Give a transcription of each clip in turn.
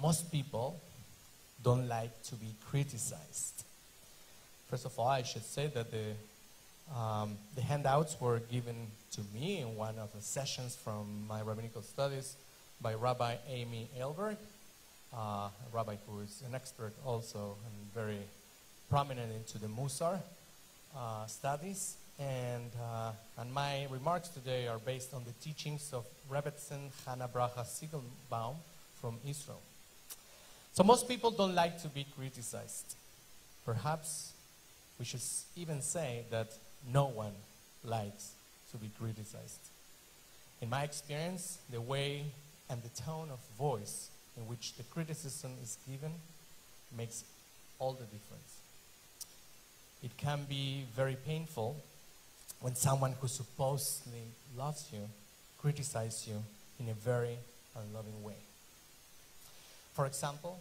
Most people don't like to be criticized. First of all, I should say that the handouts were given to me in one of the sessions from my rabbinical studies by Rabbi Amy Elberg, a rabbi who is an expert also and very prominent into the Musar studies. And my remarks today are based on the teachings of Rebbetzin Hannah Bracha Siegelbaum from Israel. So most people don't like to be criticized. Perhaps we should even say that no one likes to be criticized. In my experience, the way and the tone of voice in which the criticism is given makes all the difference. It can be very painful when someone who supposedly loves you criticizes you in a very unloving way. For example,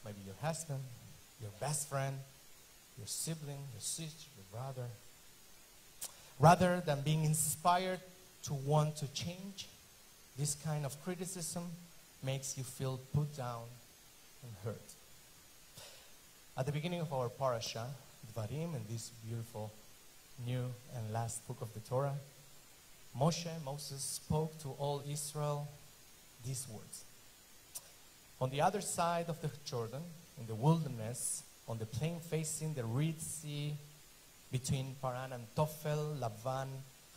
maybe your husband, your best friend, your sibling, your sister, your brother. Rather than being inspired to want to change, this kind of criticism makes you feel put down and hurt. At the beginning of our parasha, Devarim, in this beautiful new and last book of the Torah, Moses spoke to all Israel these words. On the other side of the Jordan, in the wilderness, on the plain facing the Red Sea, between Paran and Tofel, Lavan,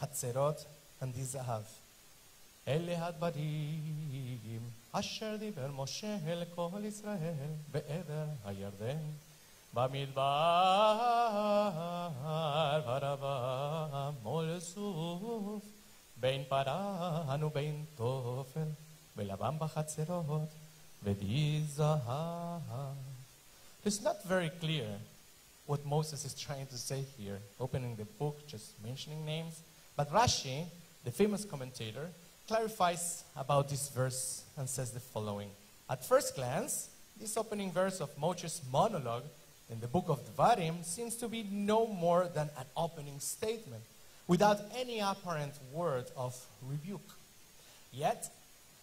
Hatzerot, and Dizahav. Ele hadvarim asher diber Moshe el kol Israel be'eder hayarden bamidbar varava mol suf bein Paran ubein Tofel velavan b'chatzerot v'dizahav. It's not very clear what Moses is trying to say here, opening the book, just mentioning names. But Rashi, the famous commentator, clarifies about this verse and says the following. At first glance, this opening verse of Moshe's monologue in the book of Devarim seems to be no more than an opening statement, without any apparent word of rebuke. Yet,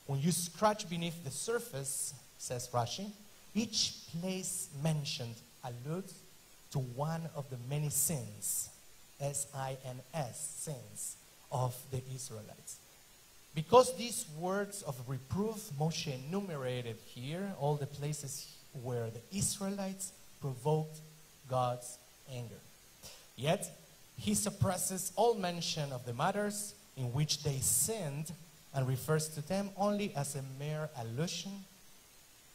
when you scratch beneath the surface, says Rashi, each place mentioned alludes to one of the many sins, S-I-N-S, sins of the Israelites. Because these words of reproof, Moshe enumerated here all the places where the Israelites provoked God's anger. Yet, he suppresses all mention of the matters in which they sinned and refers to them only as a mere allusion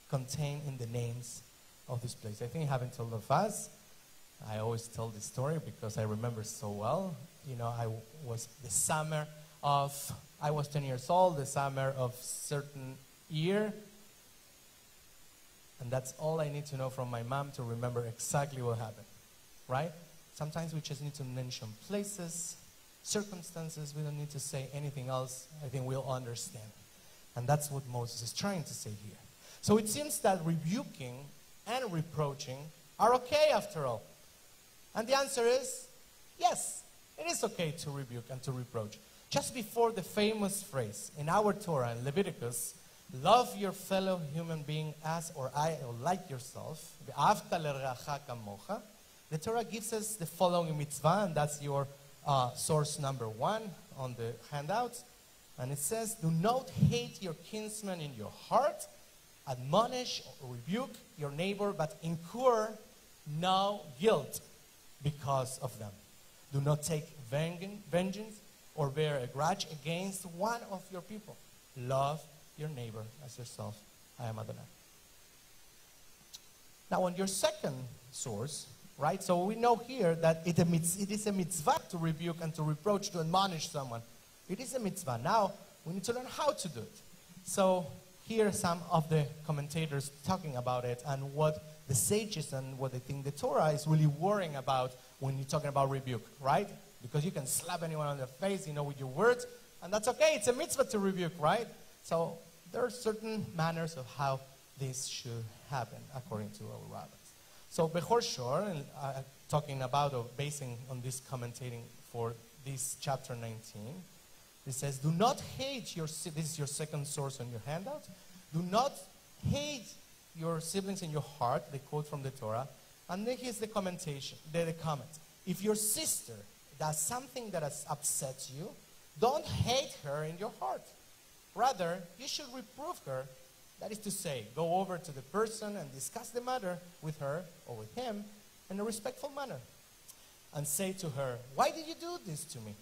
contained in the names of this place. I think I haven't told of us. I always tell this story because I remember so well. You know, I was 10 years old, the summer of certain year. And that's all I need to know from my mom to remember exactly what happened, right? Sometimes we just need to mention places, circumstances. We don't need to say anything else. I think we'll understand. And that's what Moses is trying to say here. So it seems that rebuking and reproaching are okay after all. And the answer is, yes, it is okay to rebuke and to reproach. Just before the famous phrase in our Torah, in Leviticus, love your fellow human being as or like yourself, the Torah gives us the following mitzvah, and that's your source number 1 on the handouts. And it says, do not hate your kinsman in your heart, admonish or rebuke your neighbor, but incur no guilt because of them. Do not take vengeance or bear a grudge against one of your people. Love your neighbor as yourself. I am Adonai. Now on your second source, right, so we know here that it is a mitzvah to rebuke and to reproach, to admonish someone. It is a mitzvah. Now we need to learn how to do it. So here are some of the commentators talking about it and what the sages and what they think the Torah is really worrying about when you're talking about rebuke, right? Because you can slap anyone on the face, with your words, and that's okay. It's a mitzvah to rebuke, right? So there are certain manners of how this should happen according to our rabbis. So Bechor Shor, talking about or basing on this commentating for this chapter 19, it says, do not hate this is your second source on your handout. Do not hate your siblings in your heart, they quote from the Torah, and then here's the commentation, the comment. If your sister does something that has upset you, don't hate her in your heart. Rather, you should reprove her. That is to say, go over to the person and discuss the matter with her or with him in a respectful manner. And say to her, why did you do this to me?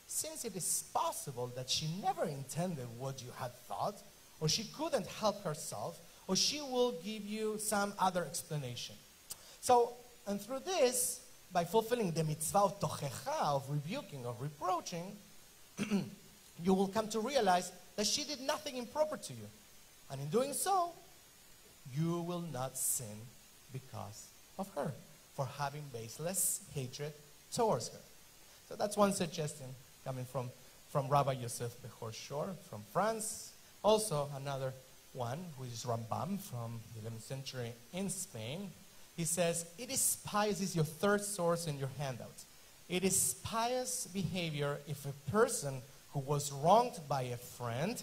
Since it is possible that she never intended what you had thought, or she couldn't help herself, or she will give you some other explanation. So, and through this, by fulfilling the mitzvah of tochecha, of rebuking, of reproaching, you will come to realize that she did nothing improper to you. And in doing so, you will not sin because of her, for having baseless hatred towards her. So that's one suggestion coming from Rabbi Yosef Bechor Shor from France. Also another one, which is Rambam from the 11th century in Spain. He says, it is pious, is your third source in your handout. It is pious behavior if a person who was wronged by a friend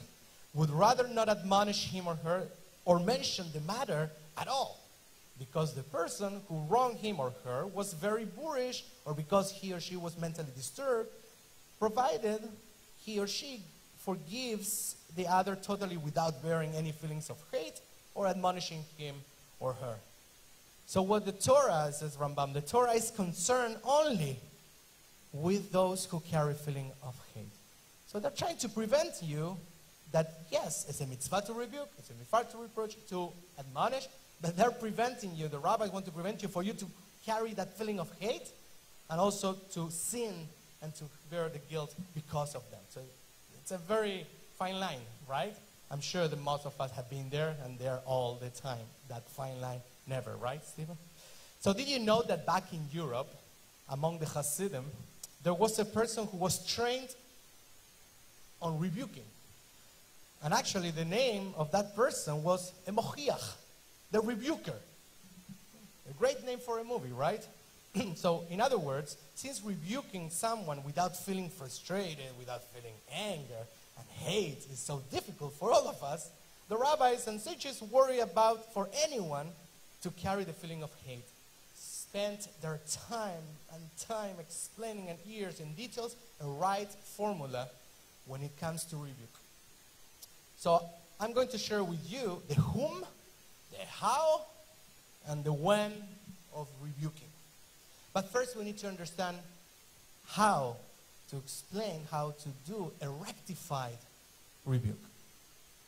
would rather not admonish him or her or mention the matter at all, because the person who wronged him or her was very boorish, or because he or she was mentally disturbed, provided he or she forgives the other totally without bearing any feelings of hate or admonishing him or her. So what the Torah, says Rambam, the Torah is concerned only with those who carry feeling of hate. So they're trying to prevent you that, yes, it's a mitzvah to rebuke, it's a mitzvah to reproach, to admonish, but they're preventing you, the rabbis want to prevent you for you to carry that feeling of hate and also to sin and to bear the guilt because of them. So it's a very fine line, right? I'm sure that most of us have been there and there all the time. That fine line never, right, Stephen? So did you know that back in Europe, among the Hasidim, there was a person who was trained on rebuking? And actually the name of that person was a Mochiach, the rebuker. A great name for a movie, right? So, in other words, since rebuking someone without feeling frustrated, without feeling anger and hate is so difficult for all of us, the rabbis and sages worry about for anyone to carry the feeling of hate. Spend their time and time explaining and years in details a right formula when it comes to rebuke. So, I'm going to share with you the whom, the how, and the when of rebuking. But first we need to understand how to explain how to do a rectified rebuke.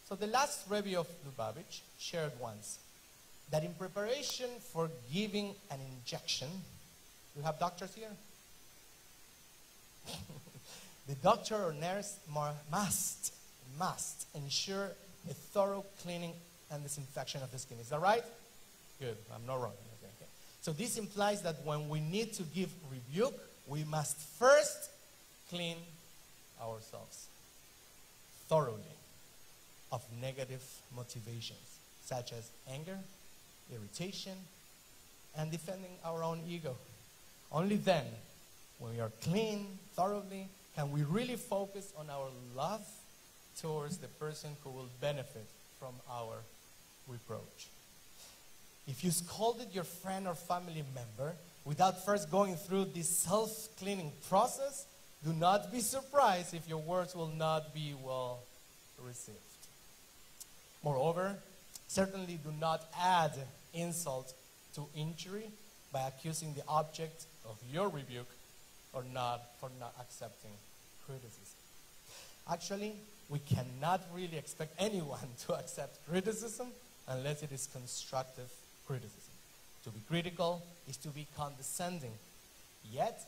So the last Rebbe of Lubavitch shared once that in preparation for giving an injection, we have doctors here? The doctor or nurse must ensure a thorough cleaning and disinfection of the skin. Is that right? Good, I'm not wrong. Okay. So this implies that when we need to give rebuke, we must first clean ourselves thoroughly of negative motivations, such as anger, irritation, and defending our own ego. Only then, when we are clean thoroughly, can we really focus on our love towards the person who will benefit from our reproach. If you scolded your friend or family member without first going through this self-cleaning process, do not be surprised if your words will not be well received. Moreover, certainly do not add insult to injury by accusing the object of your rebuke for not accepting criticism. Actually, we cannot really expect anyone to accept criticism unless it is constructive criticism. To be critical is to be condescending. Yet,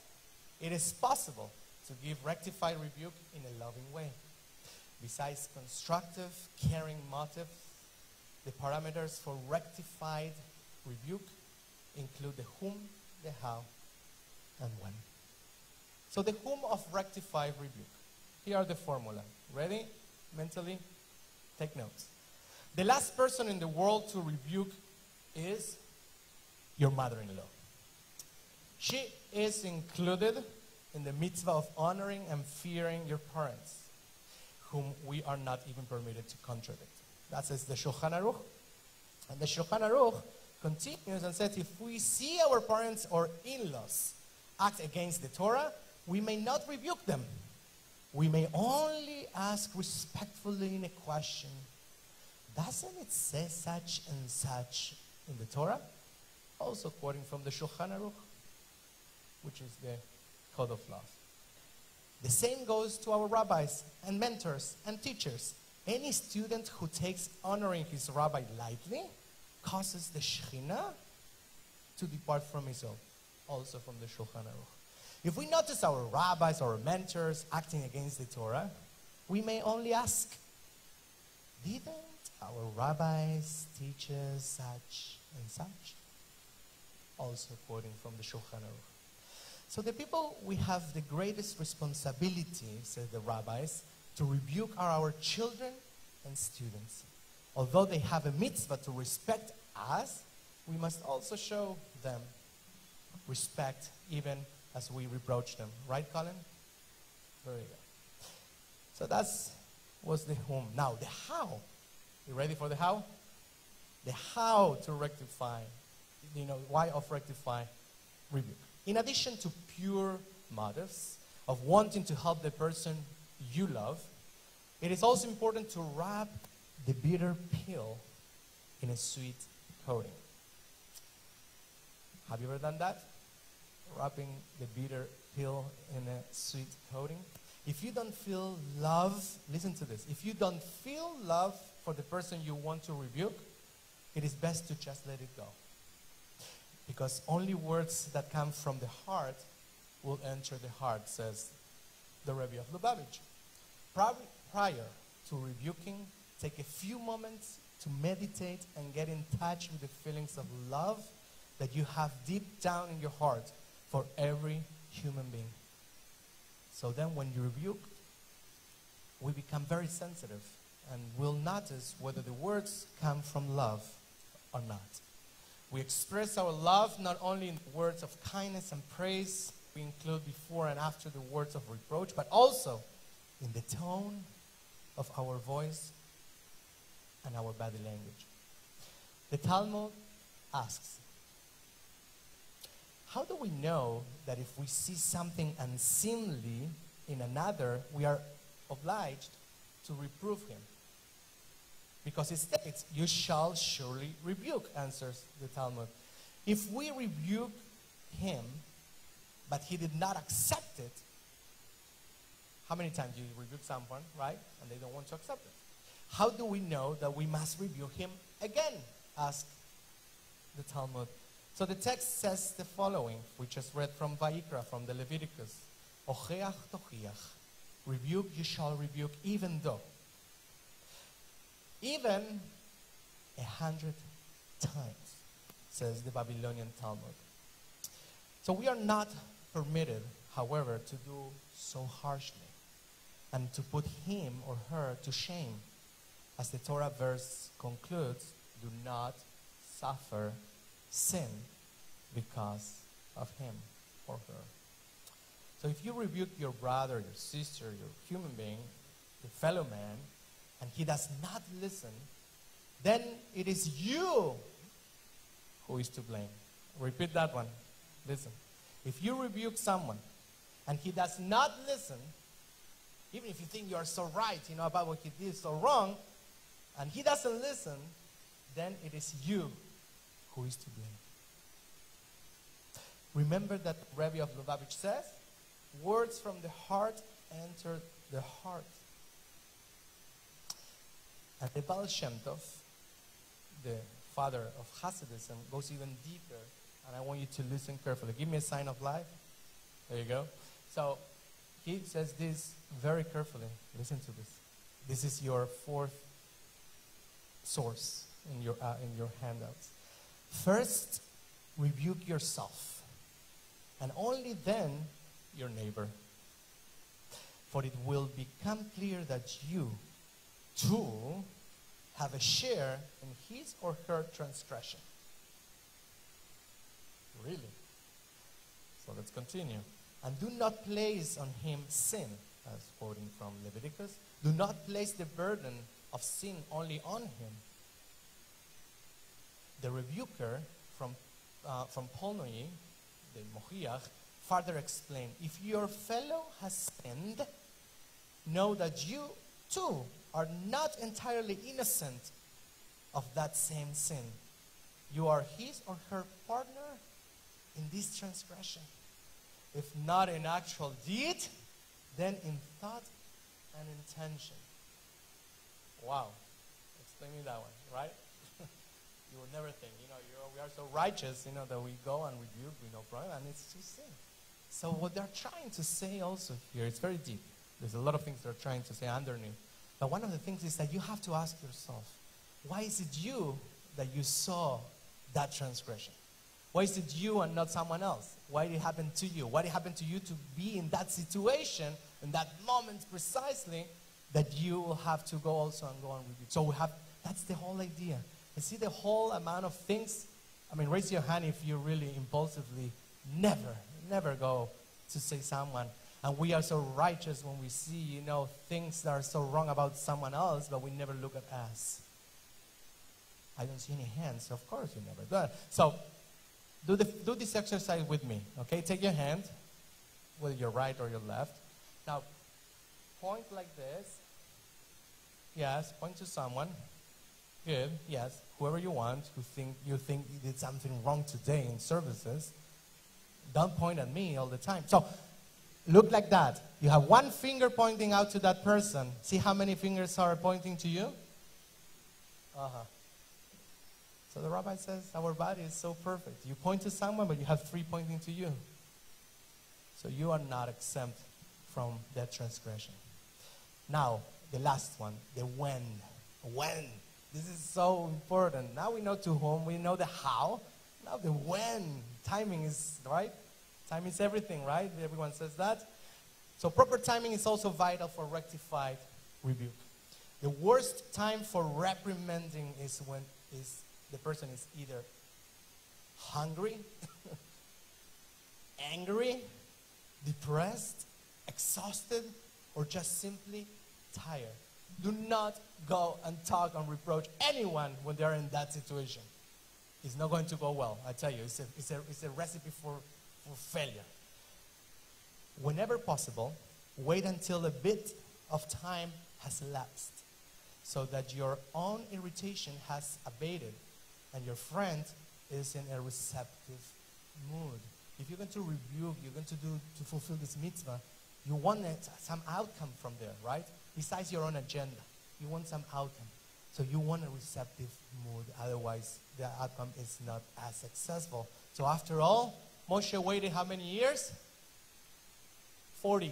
it is possible to give rectified rebuke in a loving way. Besides constructive, caring motive, the parameters for rectified rebuke include the whom, the how, and when. So the whom of rectified rebuke. Here are the formula. Ready? Mentally? Take notes. The last person in the world to rebuke is your mother-in-law. She is included in the mitzvah of honoring and fearing your parents, whom we are not even permitted to contradict. That says the Shulchan Aruch. And the Shulchan Aruch continues and says, if we see our parents or in-laws act against the Torah, we may not rebuke them. We may only ask respectfully in a question, doesn't it say such and such in the Torah? Also quoting from the Shulchan Aruch, which is the code of laws. The same goes to our rabbis and mentors and teachers. Any student who takes honoring his rabbi lightly causes the Shekhinah to depart from his own. Also from the Shulchan Aruch. If we notice our rabbis or mentors acting against the Torah, we may only ask, didn't our rabbis teach us such and such? Also quoting from the Shulchan Aruch. So the people we have the greatest responsibility, said the rabbis, to rebuke are our children and students. Although they have a mitzvah to respect us, we must also show them respect even as we reproach them. Right, Colin? Very good. So that was the whom. Now, the how. You ready for the how? The how to rectify, why of rectify rebuke. In addition to pure motives of wanting to help the person you love, it is also important to wrap the bitter pill in a sweet coating. Have you ever done that? Wrapping the bitter pill in a sweet coating? If you don't feel love, listen to this. If you don't feel love for the person you want to rebuke, it is best to just let it go. Because only words that come from the heart will enter the heart, says the Rebbe of Lubavitch. Prior to rebuking, take a few moments to meditate and get in touch with the feelings of love that you have deep down in your heart for every human being. So then when you rebuke, we become very sensitive and will notice whether the words come from love or not. We express our love not only in words of kindness and praise, we include before and after the words of reproach, but also in the tone of our voice and our body language. The Talmud asks, how do we know that if we see something unseemly in another, we are obliged to reprove him? Because it states, you shall surely rebuke, answers the Talmud. If we rebuke him, but he did not accept it, how many times do you rebuke someone, right? And they don't want to accept it. How do we know that we must rebuke him again? Asked the Talmud. So the text says the following, we just read from Vayikra, from the Leviticus. Ocheach tochiach. Rebuke, you shall rebuke, even though. Even 100 times, says the Babylonian Talmud. So we are not permitted, however, to do so harshly and to put him or her to shame. As the Torah verse concludes, do not suffer sin because of him or her. So if you rebuke your brother, your sister, your human being, your fellow man, and he does not listen, then it is you who is to blame. Repeat that one. Listen. If you rebuke someone and he does not listen, even if you think you are so right, about what he did so wrong, and he doesn't listen, then it is you who is to blame. Remember that Rebbe of Lubavitch says, words from the heart enter the heart. And the Baal Shem Tov, the father of Hasidism, goes even deeper, and I want you to listen carefully. Give me a sign of life. There you go. So he says this very carefully. Listen to this. This is your fourth source in your handouts. First, rebuke yourself, and only then your neighbor. For it will become clear that you, too, have a share in his or her transgression. Really? So let's continue. And do not place on him sin, as quoting from Leviticus. Do not place the burden of sin only on him. the rebuker from Polnoi, the Mochiach, further explained, if your fellow has sinned, know that you too are not entirely innocent of that same sin. You are his or her partner in this transgression. If not in actual deed, then in thought and intention. Wow. Explain me that one, right? You would never think, we are so righteous, that we go and rebuke with no problem, and it's just sin. So what they're trying to say also here, it's very deep. There's a lot of things they're trying to say underneath. But one of the things is that you have to ask yourself, why is it you that you saw that transgression? Why is it you and not someone else? Why did it happen to you? Why did it happen to you to be in that situation, in that moment precisely, that you will have to go also and go and rebuke? So that's the whole idea. You see the whole amount of things. Raise your hand if you really impulsively never go to say someone. And we are so righteous when we see, things that are so wrong about someone else, but we never look at us. I don't see any hands. Of course you never do that. So do this exercise with me, okay? Take your hand, whether your right or your left. Now, point like this. Yes, point to someone. Good, yes. Whoever you want, you think you did something wrong today in services. Don't point at me all the time. So, look like that. You have one finger pointing out to that person. See how many fingers are pointing to you? So the rabbi says our body is so perfect. You point to someone, but you have 3 pointing to you. So you are not exempt from that transgression. Now, the last one, the when. When. This is so important. Now we know to whom, we know the how. Now the when. Timing is, right? Time is everything, right? Everyone says that. So proper timing is also vital for rectified rebuke. The worst time for reprimanding is when the person is either hungry, angry, depressed, exhausted, or just simply tired. Do not go and talk and reproach anyone when they're in that situation. It's not going to go well, I tell you. It's a recipe for failure. Whenever possible, wait until a bit of time has elapsed so that your own irritation has abated and your friend is in a receptive mood. If you're going to rebuke, you're going to fulfill this mitzvah, you want some outcome from there, right? Besides your own agenda, you want some outcome. So you want a receptive mood, otherwise the outcome is not as successful. So after all, Moshe waited how many years? 40.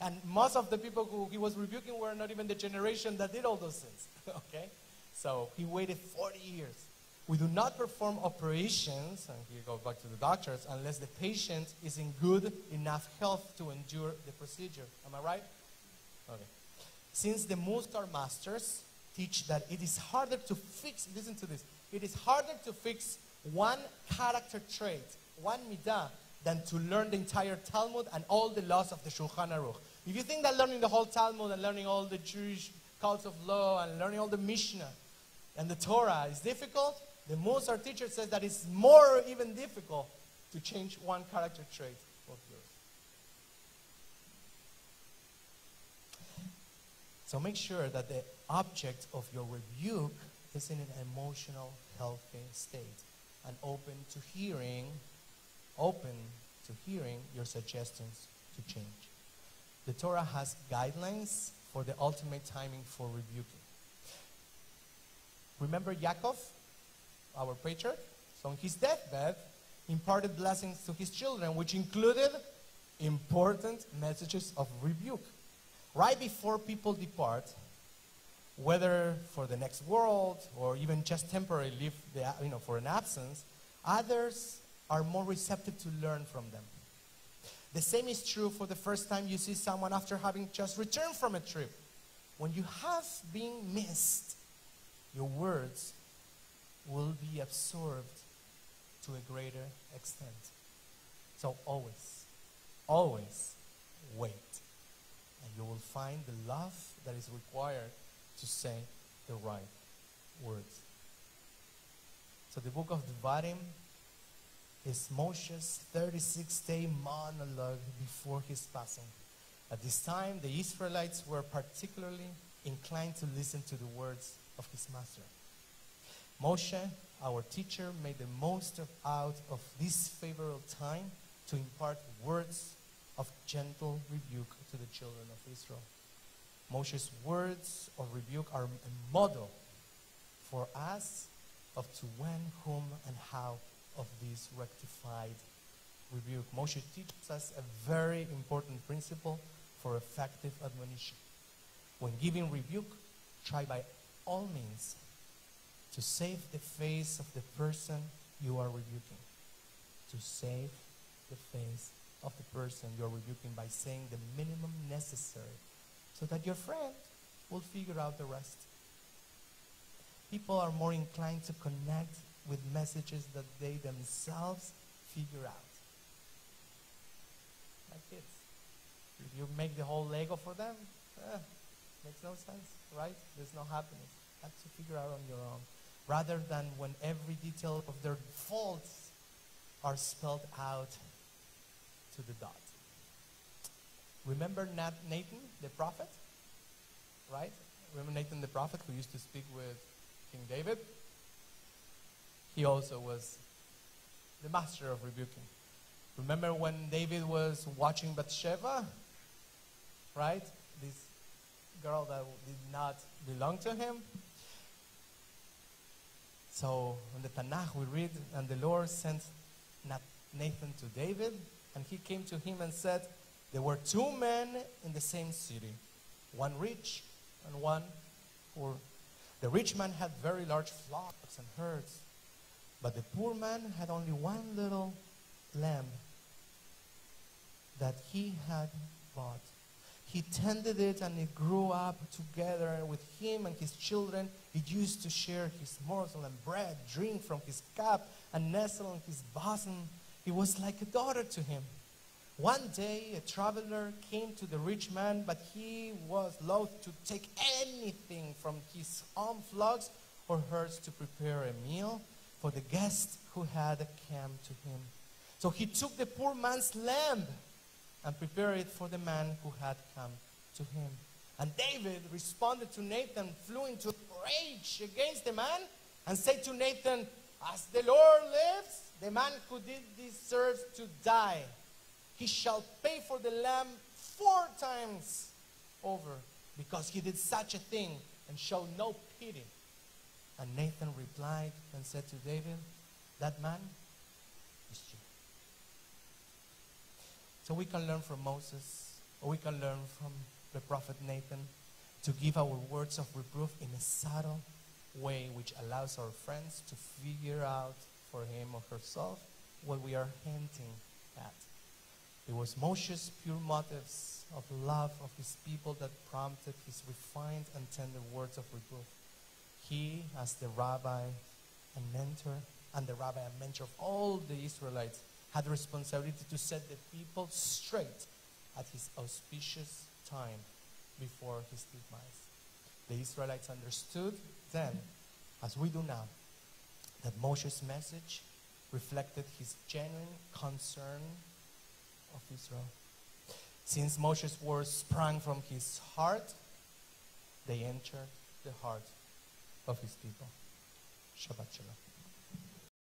And most of the people who he was rebuking were not even the generation that did all those things. Okay? So he waited 40 years. We do not perform operations, and here go back to the doctors, unless the patient is in good enough health to endure the procedure. Am I right? Okay. Since the Muskar masters teach that it is harder to fix, listen to this, it is harder to fix one character trait, one midah, than to learn the entire Talmud and all the laws of the Shulchan Aruch. If you think that learning the whole Talmud and learning all the Jewish codes of law and learning all the Mishnah and the Torah is difficult, the Musar teacher says that it's more even difficult to change one character trait of yours. So make sure that the object of your rebuke is in an emotional, healthy state and open to hearing your suggestions to change. The Torah has guidelines for the ultimate timing for rebuking. Remember Yaakov, our patriarch? So on his deathbed, he imparted blessings to his children, which included important messages of rebuke. Right before people depart, whether for the next world or even just temporarily leave for an absence, others are more receptive to learn from them. The same is true for the first time you see someone after having just returned from a trip. When you have been missed, your words will be absorbed to a greater extent. So always wait. And you will find the love that is required to say the right words. So the book of Devarim is Moshe's 36-day monologue before his passing. At this time, the Israelites were particularly inclined to listen to the words of his master. Moshe, our teacher, made the most out of this favorable time to impart words of gentle rebuke to the children of Israel. Moshe's words of rebuke are a model for us of to when, whom, and how of this rectified rebuke. Moshe teaches us a very important principle for effective admonition. When giving rebuke, try by all means to save the face of the person you are rebuking. To save the face of the person you are rebuking by saying the minimum necessary so that your friend will figure out the rest. People are more inclined to connect with messages that they themselves figure out. Like kids. If you make the whole Lego for them, makes no sense, right? There's no happiness. You have to figure out on your own. Rather than when every detail of their faults are spelled out to the dot. Remember Nathan, the prophet? Right? Remember Nathan the prophet who used to speak with King David? He also was the master of rebuking. Remember when David was watching Bathsheba? Right? This girl that did not belong to him. So in the Tanakh we read, and the Lord sent Nathan to David, and he came to him and said, there were two men in the same city, one rich and one poor. The rich man had very large flocks and herds, but the poor man had only one little lamb that he had bought. He tended it, and it grew up together, and with him and his children it used to share his morsel and bread, drink from his cup, and nestle in his bosom. It was like a daughter to him. One day a traveler came to the rich man, but he was loath to take anything from his own flocks or herds to prepare a meal for the guest who had come to him. So he took the poor man's lamb and prepared it for the man who had come to him. And David responded to Nathan, flew into rage against the man, and said to Nathan, as the Lord lives, the man who did this deserves to die. He shall pay for the lamb 4 times over, because he did such a thing and showed no pity. And Nathan replied and said to David, that man is you. So we can learn from Moses, or we can learn from the prophet Nathan, to give our words of reproof in a subtle way which allows our friends to figure out for him or herself what we are hinting at. It was Moshe's pure motives of love of his people that prompted his refined and tender words of reproof. He, as the rabbi and mentor of all the Israelites, had the responsibility to set the people straight at his auspicious time before his demise. The Israelites understood then, as we do now, that Moshe's message reflected his genuine concern of Israel. Since Moshe's words sprang from his heart, they entered the heart of his people. Shabbat Shalom.